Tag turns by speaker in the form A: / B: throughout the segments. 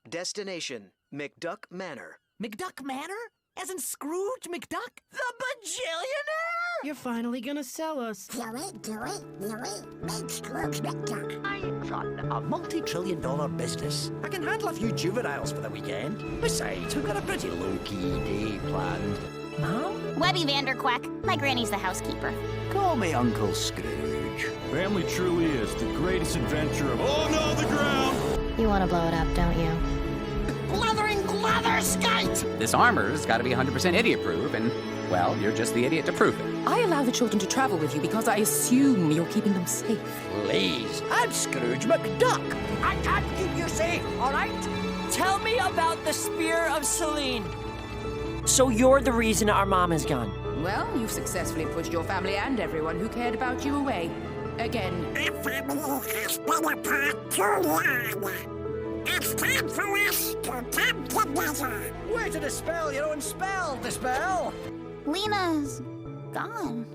A: Destination, McDuck Manor.
B: McDuck Manor? As in Scrooge McDuck? The bajillionaire?
C: You're finally gonna sell us.
D: Do it, make Scrooge McDuck.
B: I run a multi-trillion-dollar business. I can handle a few juveniles for the weekend. Besides, we've got a pretty low-key day planned. Mom?
E: Webby Vanderquack. My granny's the housekeeper.
B: Call me Uncle Scrooge.
F: Family truly is the greatest adventure of... Oh no, the ground!
E: You want to blow it up, don't you?
D: Blithering blatherskite!
G: This armor's got to be 100% idiot-proof, and, well, you're just the idiot to prove it.
H: I allow the children to travel with you because I assume you're keeping them safe.
B: Please, I'm Scrooge McDuck. I can't keep you safe, all right?
C: Tell me about the Spear of Selene. So you're the reason our mom is gone.
H: Well, you've successfully pushed your family and everyone who cared about you away. Again.
D: Our family has been apart too long. It's time for us to come together.
B: Way to dispel your own spell, Dispel.
E: Lena's gone.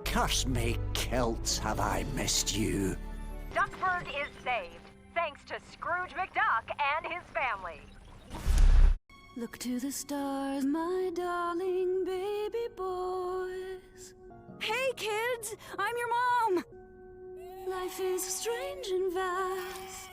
B: Curse me, kilts, have I missed you.
I: Duckburg is saved, thanks to Scrooge McDuck and his family.
J: Look to the stars, my darling baby boys. Hey kids, I'm your mom. Life is strange and vast,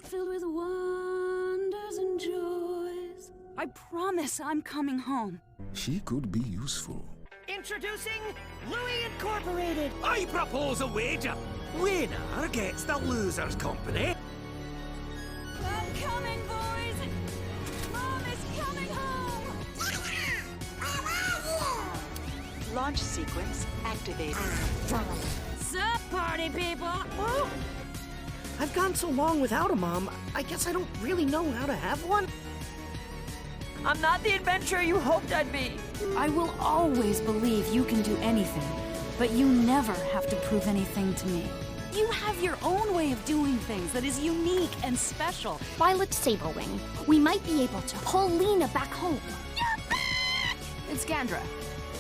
J: filled with wonders and joys. I promise I'm coming home.
F: She could be useful.
C: Introducing Louie Incorporated.
K: I propose a wager. Winner gets the loser's company.
J: I'm coming, boys. Mom is coming home.
I: Launch sequence activated.
J: Sup, party people?
C: Well, I've gone so long without a mom, I guess I don't really know how to have one. I'm not the adventurer you hoped I'd be.
J: I will always believe you can do anything, but you never have to prove anything to me. You have your own way of doing things that is unique and special.
E: Violet Saberwing. We might be able to pull Lena back home.
H: It's Gandra.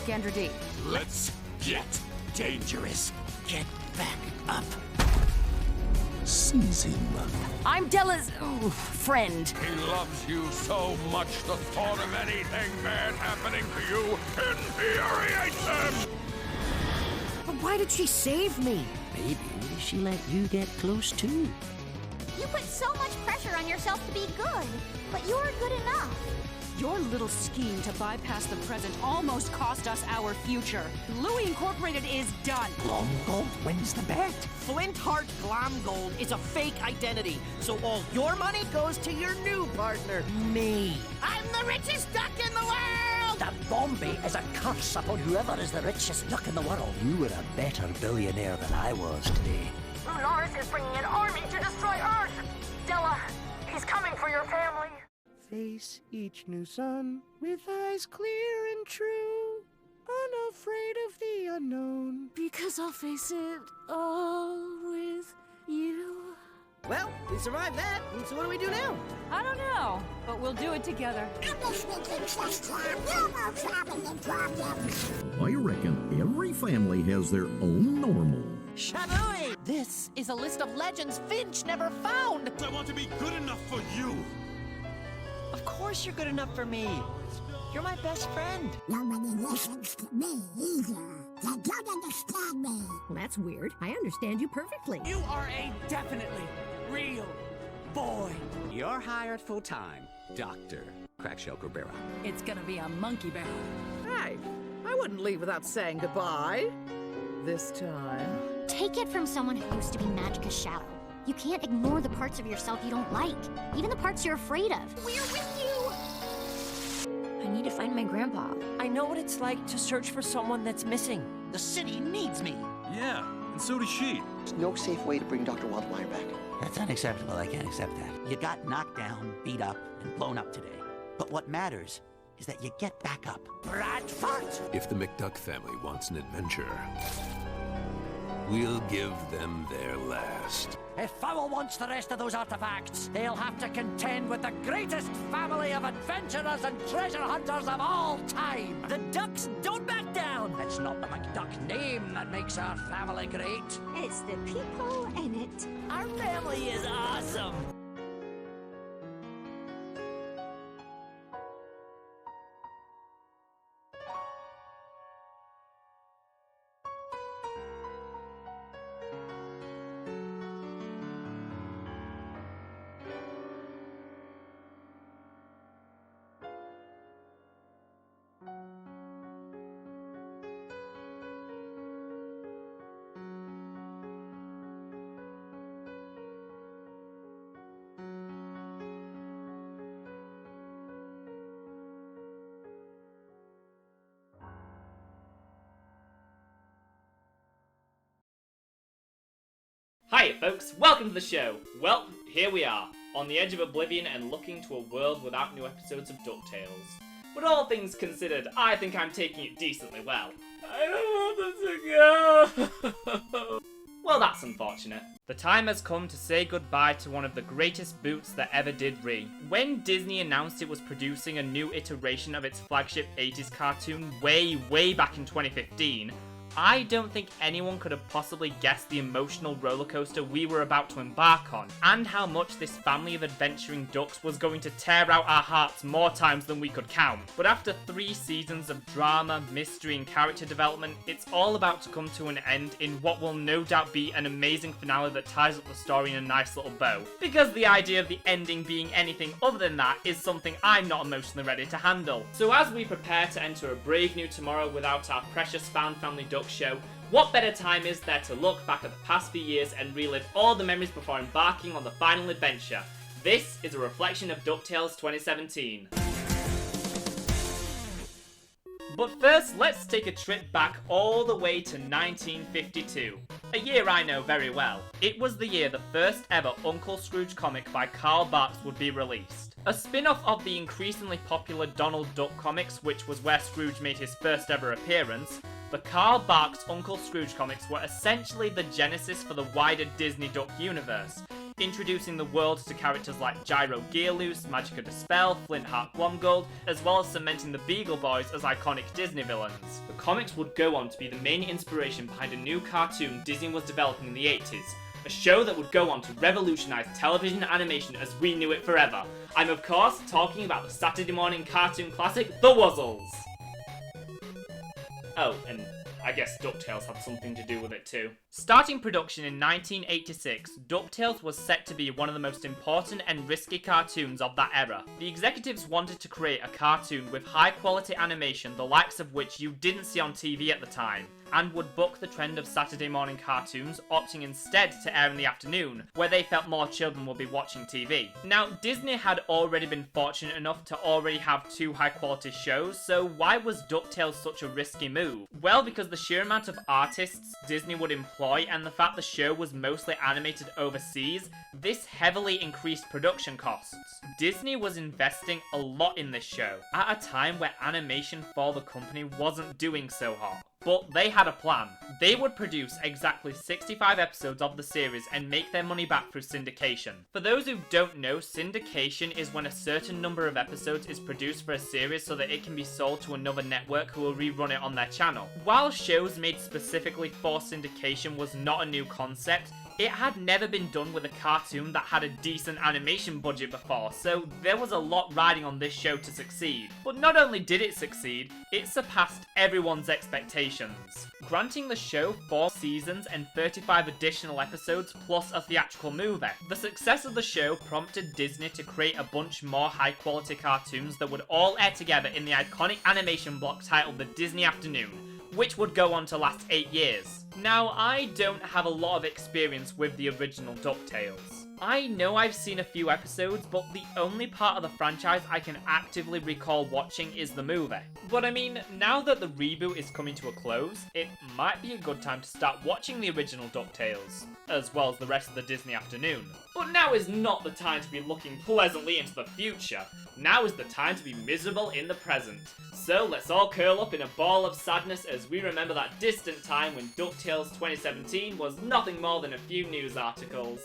H: Gandra D.
K: Let's get dangerous.
B: Get back up.
F: Seize him.
C: I'm Della's friend.
K: He loves you so much, the thought of anything bad happening to you infuriates him!
C: But why did she save me?
B: Maybe she let you get close too.
E: You put so much pressure on yourself to be good, but you're good enough.
J: Your little scheme to bypass the present almost cost us our future. Louie Incorporated is done.
B: Glomgold wins the bet.
C: Flintheart Glomgold is a fake identity, so all your money goes to your new partner, me.
D: I'm the richest duck in the world!
B: The Bombay is a curse upon whoever is the richest duck in the world. You were a better billionaire than I was today.
I: Lunaris is bringing an army to destroy Earth. Della, he's coming for your family.
C: Face each new sun with eyes clear and true, unafraid of the unknown.
J: Because I'll face it all with you.
C: Well, we survived that, so what do we do now?
J: I don't know, but we'll do it together.
D: I'm listening to Trust Cam. No more traveling problems.
F: I reckon every family has their own normal.
C: Shabooey! This is a list of legends Finch never found.
K: I want to be good enough for you.
C: Of course you're good enough for me. You're my best friend.
D: Nobody listens to me either. They don't understand me.
L: Well, that's weird. I understand you perfectly.
B: You are a definitely real boy.
G: You're hired full-time, Dr. Crackshell Grubera.
H: It's gonna be a monkey barrel.
C: Hey, I wouldn't leave without saying goodbye. This time.
E: Take it from someone who used to be Magica's shadow. You can't ignore the parts of yourself you don't like, even the parts you're afraid of. We're with you!
L: I need to find my grandpa.
C: I know what it's like to search for someone that's missing. The city needs me.
F: Yeah, and so does she.
A: There's no safe way to bring Dr. Wildmeyer back.
B: That's unacceptable. I can't accept that. You got knocked down, beat up, and blown up today. But what matters is that you get back up. Bradford!
F: If the McDuck family wants an adventure, we'll give them their last.
B: If Fowl wants the rest of those artifacts, they'll have to contend with the greatest family of adventurers and treasure hunters of all time.
C: The Ducks don't back down.
B: It's not the McDuck name that makes our family great.
D: It's the people in it.
C: Our family is awesome.
M: Hiya folks, welcome to the show. Well, here we are, on the edge of oblivion and looking to a world without new episodes of Ducktales. But all things considered, I think I'm taking it decently well. I don't want them to go! Well, that's unfortunate. The time has come to say goodbye to one of the greatest boots that ever did re. When Disney announced it was producing a new iteration of its flagship 80s cartoon way back in 2015, I don't think anyone could have possibly guessed the emotional rollercoaster we were about to embark on, and how much this family of adventuring ducks was going to tear out our hearts more times than we could count. But after 3 seasons of drama, mystery and character development, it's all about to come to an end in what will no doubt be an amazing finale that ties up the story in a nice little bow. Because the idea of the ending being anything other than that is something I'm not emotionally ready to handle. So as we prepare to enter a brave new tomorrow without our precious found family duck show, what better time is there to look back at the past few years and relive all the memories before embarking on the final adventure? This is a reflection of DuckTales 2017. But first, let's take a trip back all the way to 1952. A year I know very well. It was the year the first ever Uncle Scrooge comic by Carl Barks would be released. A spin-off of the increasingly popular Donald Duck comics, which was where Scrooge made his first ever appearance, the Carl Barks Uncle Scrooge comics were essentially the genesis for the wider Disney Duck universe, introducing the world to characters like Gyro Gearloose, Magica De Spell, Flintheart Glomgold, as well as cementing the Beagle Boys as iconic Disney villains. The comics would go on to be the main inspiration behind a new cartoon Disney was developing in the 80s, a show that would go on to revolutionise television animation as we knew it forever. I'm of course talking about the Saturday morning cartoon classic, The Wuzzles! Oh, and I guess DuckTales had something to do with it too. Starting production in 1986, DuckTales was set to be one of the most important and risky cartoons of that era. The executives wanted to create a cartoon with high quality animation, the likes of which you didn't see on TV at the time, and would buck the trend of Saturday morning cartoons, opting instead to air in the afternoon, where they felt more children would be watching TV. Now, Disney had already been fortunate enough to already have 2 high quality shows, so why was DuckTales such a risky move? Well, because the sheer amount of artists Disney would employ and the fact the show was mostly animated overseas, this heavily increased production costs. Disney was investing a lot in this show, at a time where animation for the company wasn't doing so hot. But they had a plan. They would produce exactly 65 episodes of the series and make their money back through syndication. For those who don't know, syndication is when a certain number of episodes is produced for a series so that it can be sold to another network who will rerun it on their channel. While shows made specifically for syndication was not a new concept, it had never been done with a cartoon that had a decent animation budget before, so there was a lot riding on this show to succeed. But not only did it succeed, it surpassed everyone's expectations, granting the show 4 seasons and 35 additional episodes plus a theatrical movie. The success of the show prompted Disney to create a bunch more high quality cartoons that would all air together in the iconic animation block titled The Disney Afternoon, which would go on to last 8 years. Now, I don't have a lot of experience with the original DuckTales. I know I've seen a few episodes, but the only part of the franchise I can actively recall watching is the movie. But I mean, now that the reboot is coming to a close, it might be a good time to start watching the original DuckTales, as well as the rest of the Disney Afternoon. But now is not the time to be looking pleasantly into the future. Now is the time to be miserable in the present. So let's all curl up in a ball of sadness as we remember that distant time when DuckTales 2017 was nothing more than a few news articles.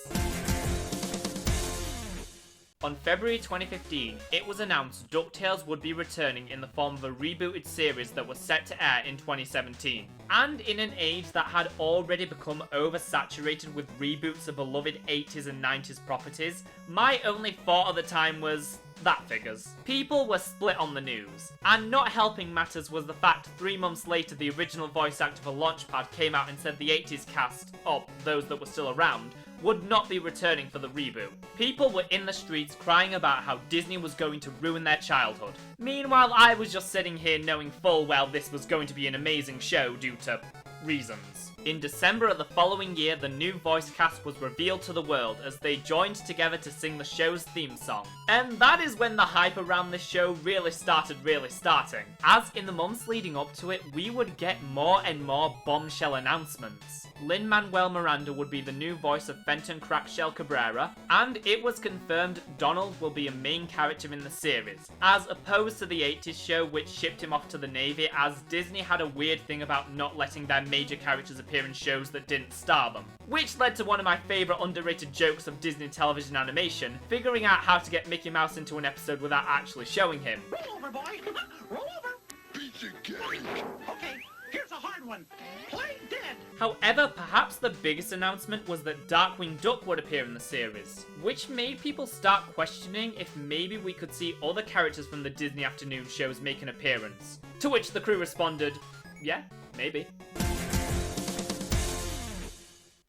M: On February 2015, it was announced DuckTales would be returning in the form of a rebooted series that was set to air in 2017. And in an age that had already become oversaturated with reboots of beloved 80s and 90s properties, my only thought at the time was, that figures. People were split on the news. And not helping matters was the fact 3 months later the original voice actor for Launchpad came out and said the 80s cast, or those that were still around, would not be returning for the reboot. People were in the streets crying about how Disney was going to ruin their childhood. Meanwhile, I was just sitting here knowing full well this was going to be an amazing show due to reasons. In December of the following year, the new voice cast was revealed to the world as they joined together to sing the show's theme song. And that is when the hype around this show really starting. As in the months leading up to it, we would get more and more bombshell announcements. Lin-Manuel Miranda would be the new voice of Fenton Crackshell Cabrera, and it was confirmed Donald will be a main character in the series, as opposed to the 80s show which shipped him off to the Navy, as Disney had a weird thing about not letting their major characters appear in shows that didn't star them. Which led to one of my favourite underrated jokes of Disney television animation, figuring out how to get Mickey Mouse into an episode without actually showing him.
N: Roll over, boy! Roll over! Piece of cake! Okay, here's a hard one. Play dead!
M: However, perhaps the biggest announcement was that Darkwing Duck would appear in the series, which made people start questioning if maybe we could see other characters from the Disney afternoon shows make an appearance. To which the crew responded, yeah, maybe.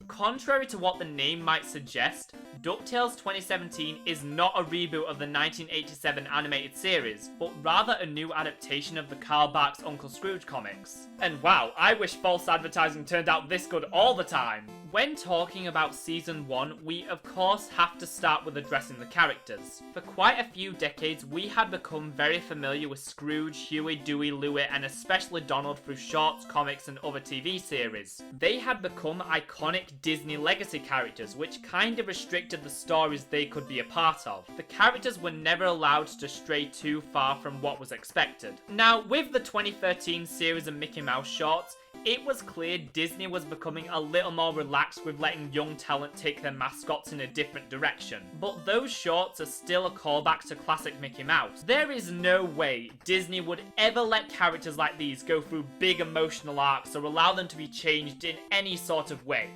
M: Contrary to what the name might suggest, DuckTales 2017 is not a reboot of the 1987 animated series, but rather a new adaptation of the Carl Barks Uncle Scrooge comics. And wow, I wish false advertising turned out this good all the time! When talking about Season 1, we of course have to start with addressing the characters. For quite a few decades, we had become very familiar with Scrooge, Huey, Dewey, Louie, and especially Donald through shorts, comics, and other TV series. They had become iconic Disney legacy characters, which kind of restricted the stories they could be a part of. The characters were never allowed to stray too far from what was expected. Now, with the 2013 series of Mickey Mouse shorts, it was clear Disney was becoming a little more relaxed with letting young talent take their mascots in a different direction. But those shorts are still a callback to classic Mickey Mouse. There is no way Disney would ever let characters like these go through big emotional arcs or allow them to be changed in any sort of way.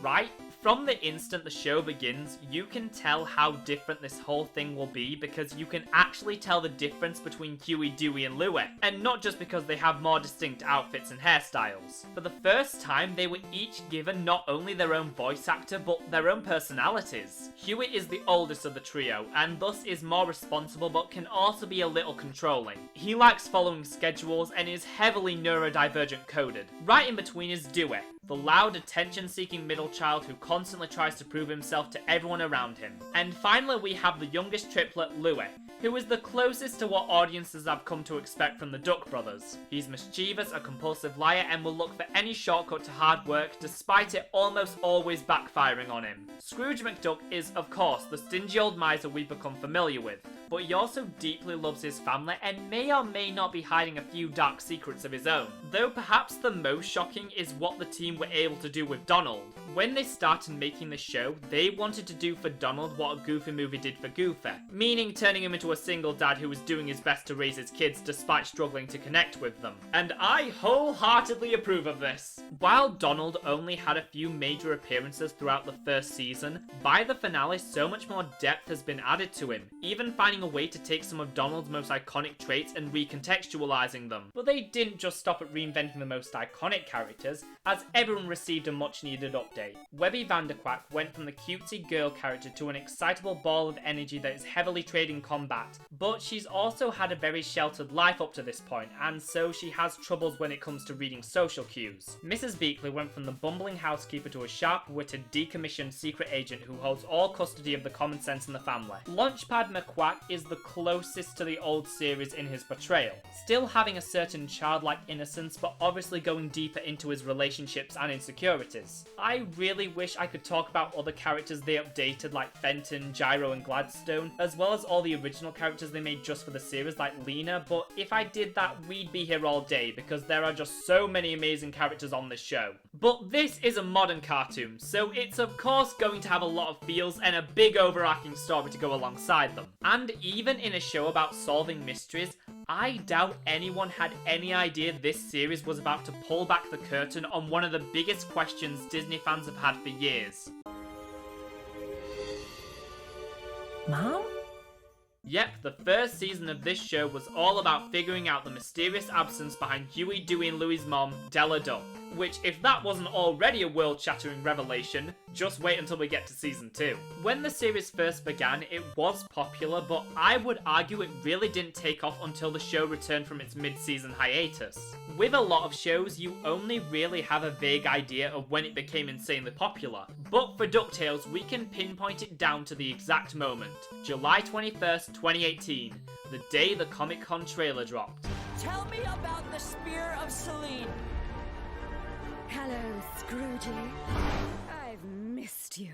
M: Right? From the instant the show begins, you can tell how different this whole thing will be because you can actually tell the difference between Huey, Dewey, and Louie, and not just because they have more distinct outfits and hairstyles. For the first time, they were each given not only their own voice actor, but their own personalities. Huey is the oldest of the trio, and thus is more responsible but can also be a little controlling. He likes following schedules and is heavily neurodivergent coded. Right in between is Dewey, the loud, attention-seeking middle child who constantly tries to prove himself to everyone around him. And finally we have the youngest triplet, Louie, who is the closest to what audiences have come to expect from the Duck brothers. He's mischievous, a compulsive liar, and will look for any shortcut to hard work, despite it almost always backfiring on him. Scrooge McDuck is, of course, the stingy old miser we've become familiar with, but he also deeply loves his family and may or may not be hiding a few dark secrets of his own. Though perhaps the most shocking is what the team were able to do with Donald. When they started making the show, they wanted to do for Donald what a Goofy movie did for Goofy, meaning turning him into a single dad who was doing his best to raise his kids despite struggling to connect with them. And I wholeheartedly approve of this. While Donald only had a few major appearances throughout the first season, by the finale so much more depth has been added to him, even finding a way to take some of Donald's most iconic traits and recontextualizing them. But they didn't just stop at reinventing the most iconic characters, as everyone received a much needed update. Webby Vanderquack went from the cutesy girl character to an excitable ball of energy that is heavily trained in combat, but she's also had a very sheltered life up to this point, and so she has troubles when it comes to reading social cues. Mrs. Beakley went from the bumbling housekeeper to a sharp-witted, decommissioned secret agent who holds all custody of the common sense in the family. Launchpad McQuack is the closest to the old series in his portrayal, still having a certain childlike innocence, but obviously going deeper into his relationships and insecurities. I really wish I could talk about other characters they updated like Fenton, Gyro, and Gladstone, as well as all the original characters they made just for the series like Lena, but if I did that, we'd be here all day because there are just so many amazing characters on this show. But this is a modern cartoon, so it's of course going to have a lot of feels and a big overarching story to go alongside them. And even in a show about solving mysteries, I doubt anyone had any idea this series was about to pull back the curtain on one of the biggest questions Disney fans have had for years.
L: Mom?
M: Yep, the first season of this show was all about figuring out the mysterious absence behind Huey, Dewey, and Louie's mom, Della Duck. which if that wasn't already a world-shattering revelation, just wait until we get to season 2. When the series first began, it was popular, but I would argue it really didn't take off until the show returned from its mid-season hiatus. With a lot of shows, you only really have a vague idea of when it became insanely popular, but for Ducktales, we can pinpoint it down to the exact moment, July 21st, 2018, the day the Comic-Con trailer dropped.
O: Tell me about the Spear of Selene.
J: Hello, Scroogey. I've missed you.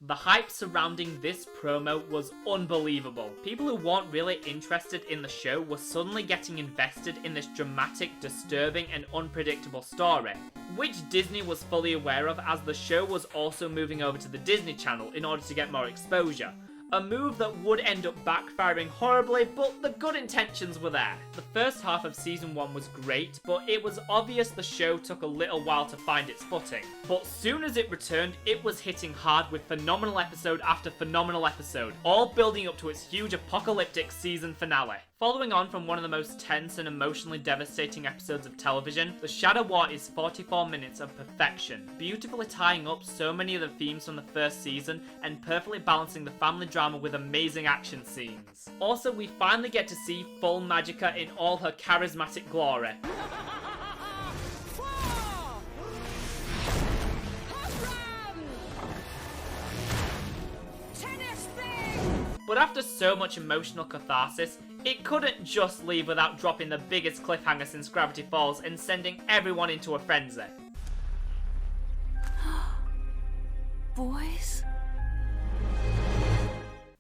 M: The hype surrounding this promo was unbelievable. People who weren't really interested in the show were suddenly getting invested in this dramatic, disturbing, and unpredictable story, which Disney was fully aware of as the show was also moving over to the Disney Channel in order to get more exposure. A move that would end up backfiring horribly, but the good intentions were there. The first half of season 1 was great, but it was obvious the show took a little while to find its footing. But soon as it returned, it was hitting hard with phenomenal episode after phenomenal episode, all building up to its huge apocalyptic season finale. Following on from one of the most tense and emotionally devastating episodes of television, The Shadow War is 44 minutes of perfection, beautifully tying up so many of the themes from the first season and perfectly balancing the family drama with amazing action scenes. Also, we finally get to see full Magica in all her charismatic glory. But after so much emotional catharsis, it couldn't just leave without dropping the biggest cliffhanger since Gravity Falls and sending everyone into a frenzy.
J: Boys?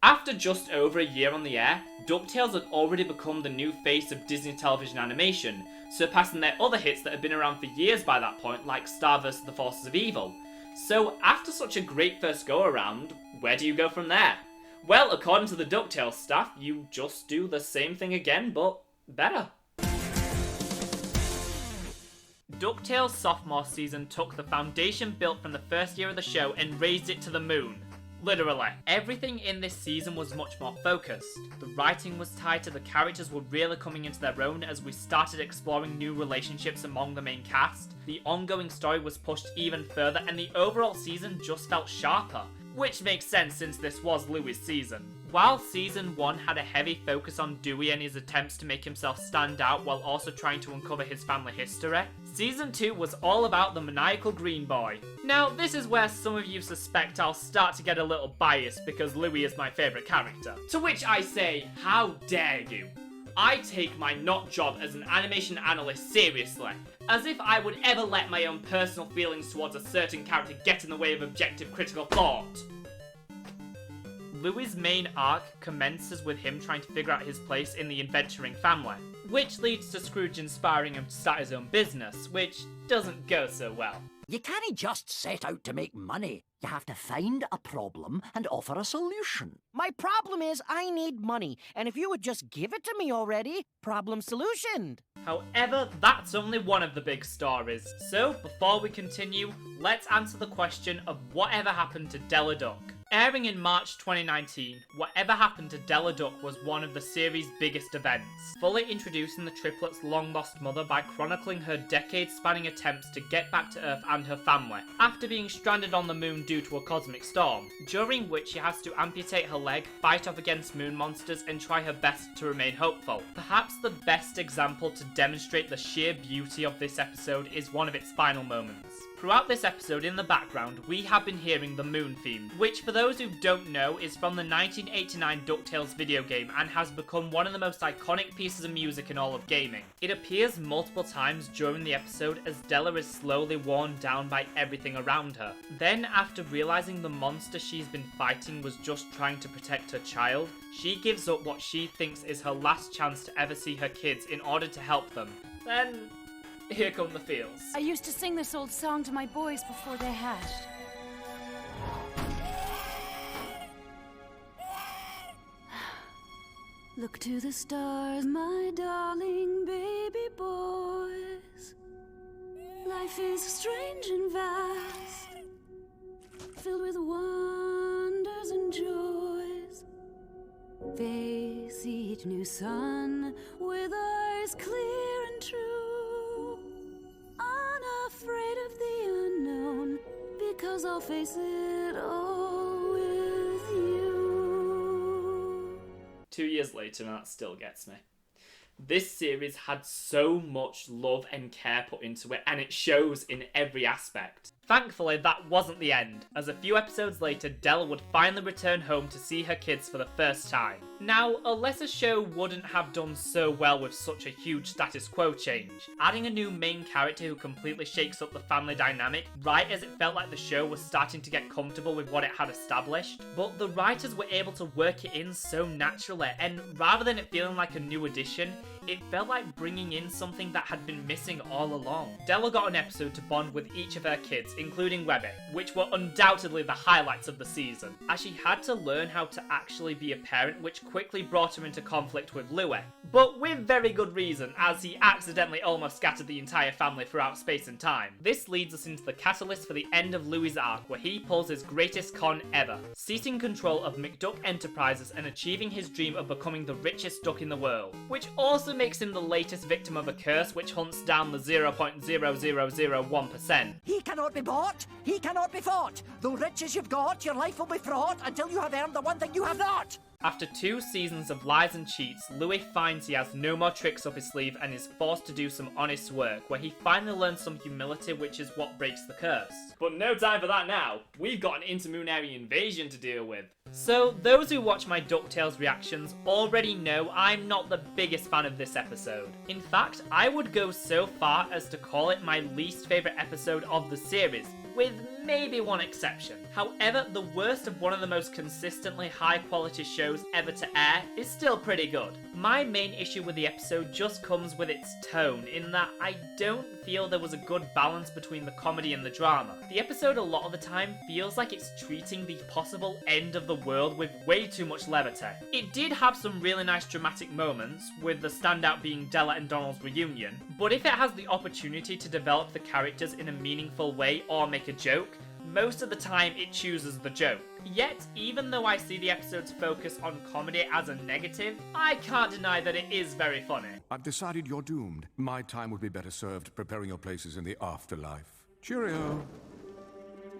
M: After just over a year on the air, DuckTales had already become the new face of Disney television animation, surpassing their other hits that had been around for years by that point, like Star vs. the Forces of Evil. So after such a great first go-around, where do you go from there? Well, according to the DuckTales staff, you just do the same thing again, but better. DuckTales' sophomore season took the foundation built from the first year of the show and raised it to the moon. Literally. Everything in this season was much more focused. The writing was tighter, the characters were really coming into their own as we started exploring new relationships among the main cast. The ongoing story was pushed even further, and the overall season just felt sharper. Which makes sense since this was Louie's season. While season 1 had a heavy focus on Dewey and his attempts to make himself stand out while also trying to uncover his family history, season 2 was all about the maniacal green boy. Now, this is where some of you suspect I'll start to get a little biased because Louie is my favourite character. To which I say, how dare you? I take my not job as an animation analyst seriously, as if I would ever let my own personal feelings towards a certain character get in the way of objective critical thought. Louie's main arc commences with him trying to figure out his place in the adventuring family, which leads to Scrooge inspiring him to start his own business, which doesn't go so well.
B: You can't just set out to make money. You have to find a problem and offer a solution.
C: My problem is I need money, and if you would just give it to me already, problem solutioned.
M: However, that's only one of the big stories. So, before we continue, let's answer the question of whatever happened to Della Duck. Airing in March 2019, Whatever Happened to Della Duck was one of the series' biggest events, fully introducing the triplets' long-lost mother by chronicling her decade-spanning attempts to get back to Earth and her family, after being stranded on the moon due to a cosmic storm, during which she has to amputate her leg, fight off against moon monsters, and try her best to remain hopeful. Perhaps the best example to demonstrate the sheer beauty of this episode is one of its final moments. Throughout this episode, in the background, we have been hearing the moon theme, which for those who don't know is from the 1989 DuckTales video game and has become one of the most iconic pieces of music in all of gaming. It appears multiple times during the episode as Della is slowly worn down by everything around her. Then, after realizing the monster she's been fighting was just trying to protect her child, she gives up what she thinks is her last chance to ever see her kids in order to help them. Then, here come the feels.
J: I used to sing this old song to my boys before they hatched. Look to the stars, my darling baby boys. Life is strange and vast, filled with wonders and joys. Face each new sun with eyes clear and true, unafraid 'cause I'll face it all with you.
M: 2 years later, and that still gets me. This series had so much love and care put into it, and it shows in every aspect. Thankfully, that wasn't the end, as a few episodes later, Della would finally return home to see her kids for the first time. Now, a lesser show wouldn't have done so well with such a huge status quo change. Adding a new main character who completely shakes up the family dynamic, right as it felt like the show was starting to get comfortable with what it had established. But the writers were able to work it in so naturally, and rather than it feeling like a new addition, it felt like bringing in something that had been missing all along. Della got an episode to bond with each of her kids, including Webby, which were undoubtedly the highlights of the season, as she had to learn how to actually be a parent, which quickly brought her into conflict with Louie. But with very good reason, as he accidentally almost scattered the entire family throughout space and time. This leads us into the catalyst for the end of Louie's arc, where he pulls his greatest con ever, seizing control of McDuck Enterprises and achieving his dream of becoming the richest duck in the world, which also makes him the latest victim of a curse which hunts down the 0.0001%.
B: He cannot be bought, he cannot be fought. Though riches you've got, your life will be fraught until you have earned the one thing you have not.
M: After 2 seasons of lies and cheats, Louie finds he has no more tricks up his sleeve and is forced to do some honest work, where he finally learns some humility, which is what breaks the curse. But no time for that now. We've got an intermoonary invasion to deal with. So, those who watch my Ducktales reactions already know I'm not the biggest fan of this episode. In fact, I would go so far as to call it my least favourite episode of the series, with maybe one exception. However, the worst of one of the most consistently high quality shows ever to air is still pretty good. My main issue with the episode just comes with its tone, in that I don't feel there was a good balance between the comedy and the drama. The episode a lot of the time feels like it's treating the possible end of the world with way too much levity. It did have some really nice dramatic moments, with the standout being Della and Donald's reunion, but if it has the opportunity to develop the characters in a meaningful way or make a joke, most of the time it chooses the joke. Yet, even though I see the episode's focus on comedy as a negative, I can't deny that it is very funny.
K: I've decided you're doomed. My time would be better served preparing your places in the afterlife. Cheerio.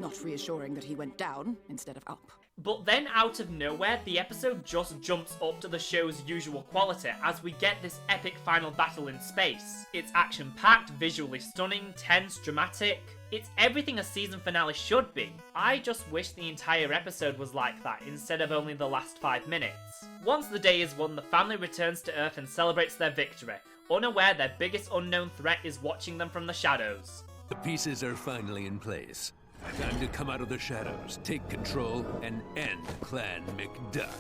H: Not reassuring that he went down instead of up.
M: But then out of nowhere, the episode just jumps up to the show's usual quality as we get this epic final battle in space. It's action-packed, visually stunning, tense, dramatic. It's everything a season finale should be. I just wish the entire episode was like that instead of only the last 5 minutes. Once the day is won, the family returns to Earth and celebrates their victory, unaware their biggest unknown threat is watching them from the shadows.
P: The pieces are finally in place. Time to come out of the shadows, take control, and end Clan McDuck.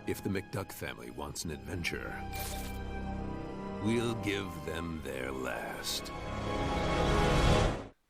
P: If the McDuck family wants an adventure, we'll give them their last.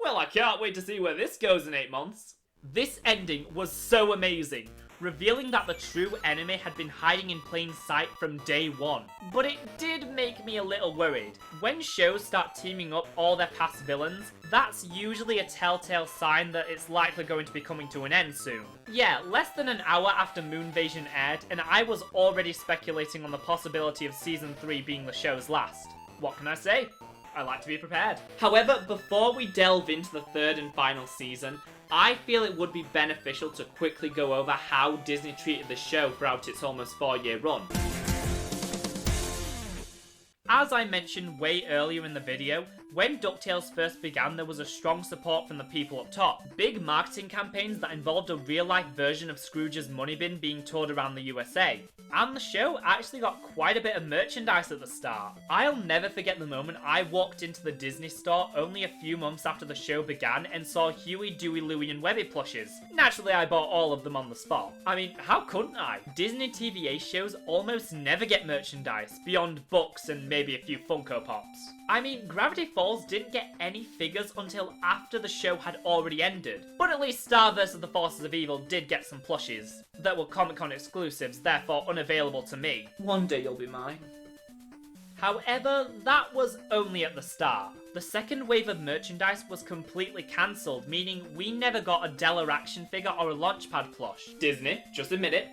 M: Well, I can't wait to see where this goes in 8 months. This ending was so amazing, revealing that the true enemy had been hiding in plain sight from day one. But it did make me a little worried. When shows start teaming up all their past villains, that's usually a telltale sign that it's likely going to be coming to an end soon. Yeah, less than an hour after Moonvasion aired, and I was already speculating on the possibility of Season 3 being the show's last. What can I say? I like to be prepared. However, before we delve into the 3rd and final season, I feel it would be beneficial to quickly go over how Disney treated the show throughout its almost 4-year run. As I mentioned way earlier in the video, when Ducktales first began, there was a strong support from the people up top. Big marketing campaigns that involved a real-life version of Scrooge's money bin being toured around the USA. And the show actually got quite a bit of merchandise at the start. I'll never forget the moment I walked into the Disney store only a few months after the show began and saw Huey, Dewey, Louie and Webby plushes. Naturally, I bought all of them on the spot. I mean, how couldn't I? Disney TVA shows almost never get merchandise, beyond books and maybe a few Funko Pops. I mean, Gravity Falls didn't get any figures until after the show had already ended, but at least Star vs. the Forces of Evil did get some plushies that were Comic-Con exclusives, therefore unavailable to me. One day you'll be mine. However, that was only at the start. The second wave of merchandise was completely cancelled, meaning we never got a Della action figure or a Launchpad plush. Disney, just admit it,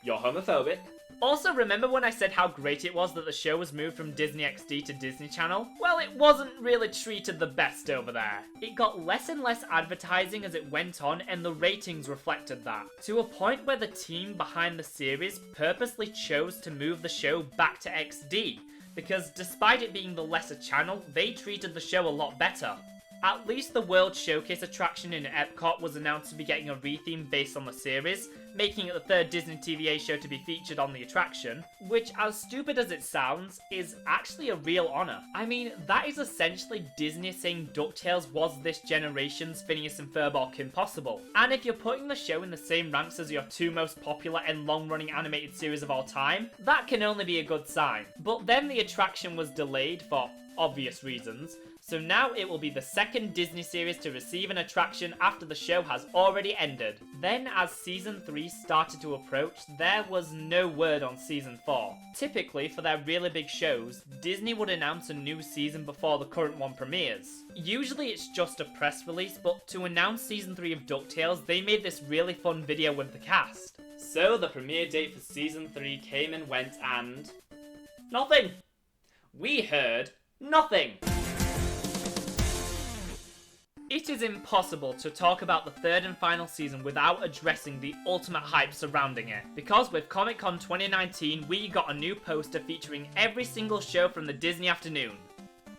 M: you're homophobic. Also, remember when I said how great it was that the show was moved from Disney XD to Disney Channel? Well, it wasn't really treated the best over there. It got less and less advertising as it went on, and the ratings reflected that. To a point where the team behind the series purposely chose to move the show back to XD, because despite it being the lesser channel, they treated the show a lot better. At least the World Showcase attraction in Epcot was announced to be getting a retheme based on the series, making it the third Disney TVA show to be featured on the attraction, which, as stupid as it sounds, is actually a real honour. I mean, that is essentially Disney saying Ducktales was this generation's Phineas and Ferb or Kim Possible. And if you're putting the show in the same ranks as your two most popular and long-running animated series of all time, that can only be a good sign. But then the attraction was delayed for obvious reasons, so now it will be the second Disney series to receive an attraction after the show has already ended. Then, as Season 3 started to approach, there was no word on Season 4. Typically, for their really big shows, Disney would announce a new season before the current one premieres. Usually it's just a press release, but to announce Season 3 of Ducktales, they made this really fun video with the cast. So the premiere date for Season 3 came and went and... nothing! We heard nothing! It is impossible to talk about the third and final season without addressing the ultimate hype surrounding it. Because with Comic-Con 2019, we got a new poster featuring every single show from the Disney afternoon.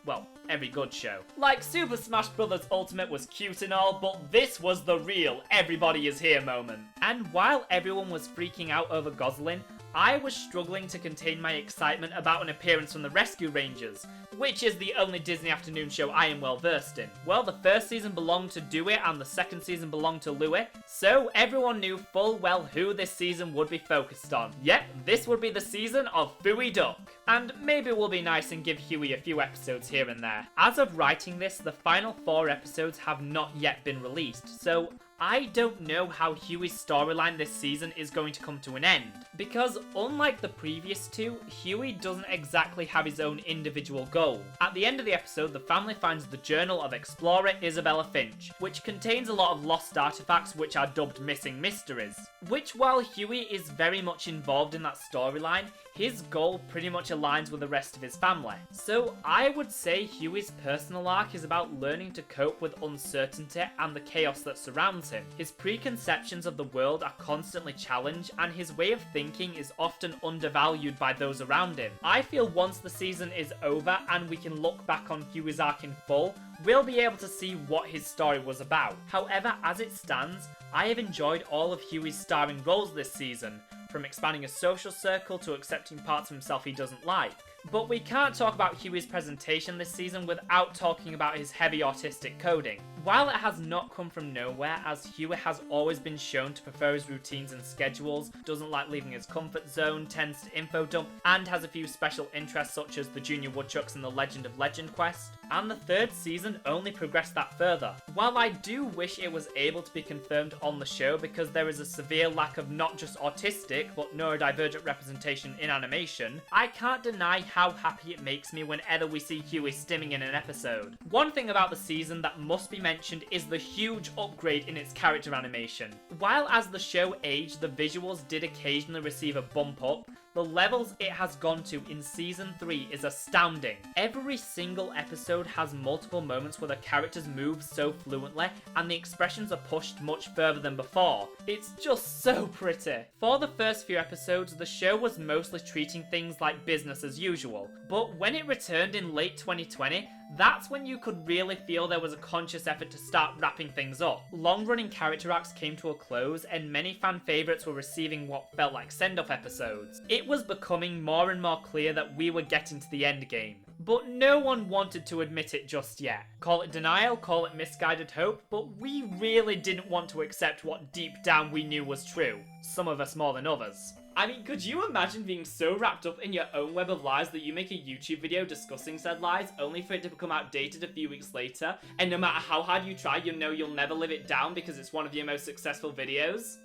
M: Well, every good show. Like Super Smash Bros. Ultimate was cute and all, but this was the real everybody is here moment. And while everyone was freaking out over Goslin, I was struggling to contain my excitement about an appearance from the Rescue Rangers, which is the only Disney afternoon show I am well versed in. Well, the first season belonged to Dewey and the second season belonged to Louie, so everyone knew full well who this season would be focused on. Yep, this would be the season of Phooey Duck. And maybe we'll be nice and give Huey a few episodes here and there. As of writing this, the final 4 episodes have not yet been released, so I don't know how Huey's storyline this season is going to come to an end, because unlike the previous 2, Huey doesn't exactly have his own individual goal. At the end of the episode, the family finds the journal of explorer Isabella Finch, which contains a lot of lost artifacts which are dubbed missing mysteries. Which, while Huey is very much involved in that storyline, his goal pretty much aligns with the rest of his family. So I would say Huey's personal arc is about learning to cope with uncertainty and the chaos that surrounds him. His preconceptions of the world are constantly challenged, and his way of thinking is often undervalued by those around him. I feel once the season is over and we can look back on Huey's arc in full, we'll be able to see what his story was about. However, as it stands, I have enjoyed all of Huey's starring roles this season, from expanding a social circle to accepting parts of himself he doesn't like. But we can't talk about Huey's presentation this season without talking about his heavy autistic coding. While it has not come from nowhere, as Huey has always been shown to prefer his routines and schedules, doesn't like leaving his comfort zone, tends to info dump, and has a few special interests such as the Junior Woodchucks and the Legend of Legend quest, and the third season only progressed that further. While I do wish it was able to be confirmed on the show because there is a severe lack of not just autistic but neurodivergent representation in animation, I can't deny how happy it makes me whenever we see Huey stimming in an episode. One thing about the season that must be mentioned is the huge upgrade in its character animation. While as the show aged, the visuals did occasionally receive a bump up, the levels it has gone to in Season 3 is astounding. Every single episode has multiple moments where the characters move so fluently and the expressions are pushed much further than before. It's just so pretty. For the first few episodes, the show was mostly treating things like business as usual, but when it returned in late 2020, that's when you could really feel there was a conscious effort to start wrapping things up. Long-running character arcs came to a close, and many fan favourites were receiving what felt like send-off episodes. It was becoming more and more clear that we were getting to the end game, but no one wanted to admit it just yet. Call it denial, call it misguided hope, but we really didn't want to accept what deep down we knew was true. Some of us more than others. I mean, could you imagine being so wrapped up in your own web of lies that you make a YouTube video discussing said lies, only for it to become outdated a few weeks later, and no matter how hard you try, you know you'll never live it down because it's one of your most successful videos?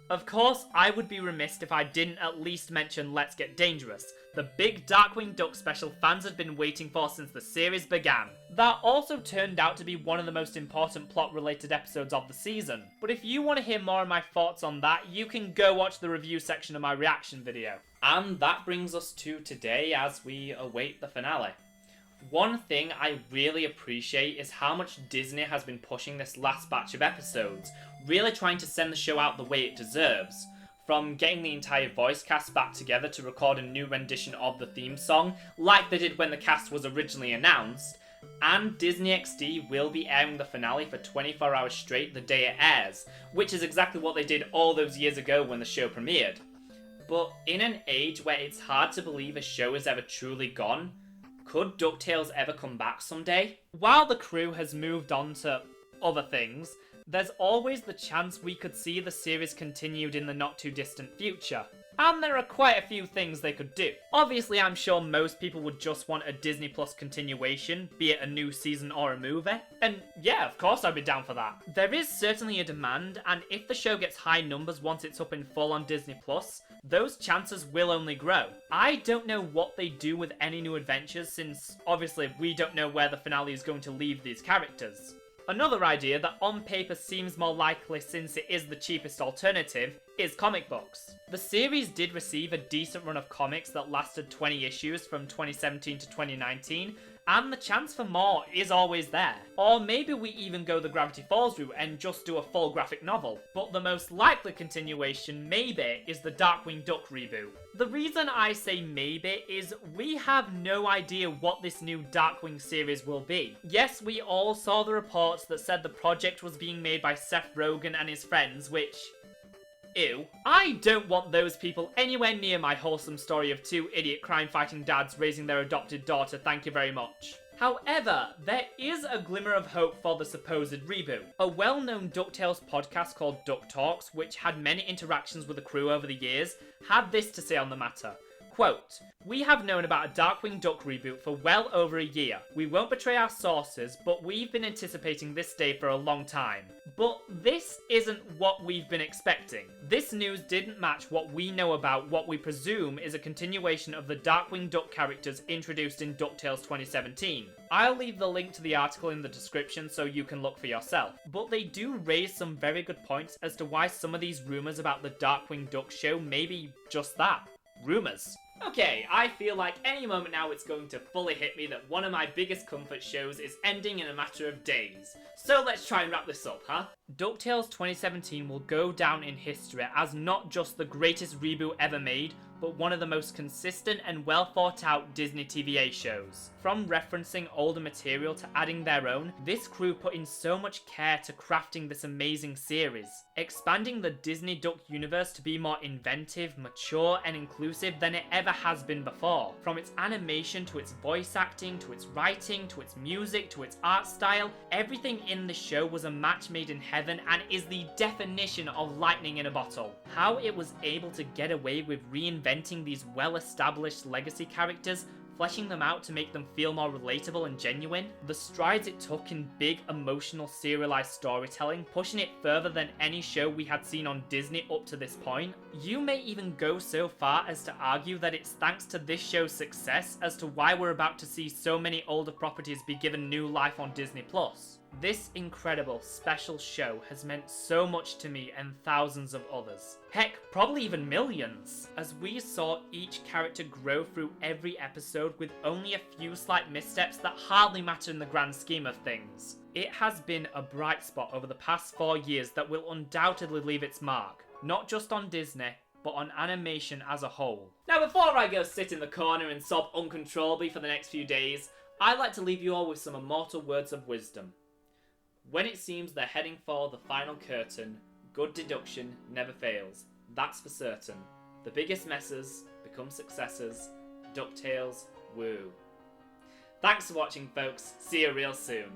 M: Of course, I would be remiss if I didn't at least mention Let's Get Dangerous, the big Darkwing Duck special fans had been waiting for since the series began. That also turned out to be one of the most important plot-related episodes of the season. But if you want to hear more of my thoughts on that, you can go watch the review section of my reaction video. And that brings us to today as we await the finale. One thing I really appreciate is how much Disney has been pushing this last batch of episodes, really trying to send the show out the way it deserves. From getting the entire voice cast back together to record a new rendition of the theme song, like they did when the cast was originally announced, and Disney XD will be airing the finale for 24 hours straight the day it airs, which is exactly what they did all those years ago when the show premiered. But in an age where it's hard to believe a show is ever truly gone, could Ducktales ever come back someday? While the crew has moved on to other things, there's always the chance we could see the series continued in the not too distant future. And there are quite a few things they could do. Obviously, I'm sure most people would just want a Disney Plus continuation, be it a new season or a movie. And yeah, of course I'd be down for that. There is certainly a demand, and if the show gets high numbers once it's up in full on Disney Plus, those chances will only grow. I don't know what they do with any new adventures, since obviously we don't know where the finale is going to leave these characters. Another idea that on paper seems more likely since it is the cheapest alternative is comic books. The series did receive a decent run of comics that lasted 20 issues from 2017 to 2019, and the chance for more is always there. Or maybe we even go the Gravity Falls route and just do a full graphic novel. But the most likely continuation, maybe, is the Darkwing Duck reboot. The reason I say maybe is we have no idea what this new Darkwing series will be. Yes, we all saw the reports that said the project was being made by Seth Rogen and his friends, which... ew. I don't want those people anywhere near my wholesome story of two idiot crime-fighting dads raising their adopted daughter, thank you very much. However, there is a glimmer of hope for the supposed reboot. A well-known Ducktales podcast called Ducktalks, which had many interactions with the crew over the years, had this to say on the matter. Quote, "We have known about a Darkwing Duck reboot for well over a year. We won't betray our sources, but we've been anticipating this day for a long time. But this isn't what we've been expecting. This news didn't match what we know about what we presume is a continuation of the Darkwing Duck characters introduced in DuckTales 2017. I'll leave the link to the article in the description so you can look for yourself. But they do raise some very good points as to why some of these rumours about the Darkwing Duck show may be just that. Rumours. Okay, I feel like any moment now it's going to fully hit me that one of my biggest comfort shows is ending in a matter of days. So let's try and wrap this up, huh? DuckTales 2017 will go down in history as not just the greatest reboot ever made, but one of the most consistent and well thought out Disney TVA shows. From referencing older material to adding their own, this crew put in so much care to crafting this amazing series, expanding the Disney Duck universe to be more inventive, mature and inclusive than it ever has been before. From its animation to its voice acting, to its writing, to its music, to its art style, everything in the show was a match made in heaven and is the definition of lightning in a bottle. How it was able to get away with reinventing these well-established legacy characters, fleshing them out to make them feel more relatable and genuine, the strides it took in big emotional serialized storytelling, pushing it further than any show we had seen on Disney up to this point. You may even go so far as to argue that it's thanks to this show's success as to why we're about to see so many older properties be given new life on Disney+. This incredible, special show has meant so much to me and thousands of others. Heck, probably even millions, as we saw each character grow through every episode with only a few slight missteps that hardly matter in the grand scheme of things. It has been a bright spot over the past 4 years that will undoubtedly leave its mark, not just on Disney, but on animation as a whole. Now before I go sit in the corner and sob uncontrollably for the next few days, I'd like to leave you all with some immortal words of wisdom. When it seems they're heading for the final curtain, good deduction never fails. That's for certain. The biggest messes become successes. DuckTales, woo. Thanks for watching, folks. See you real soon.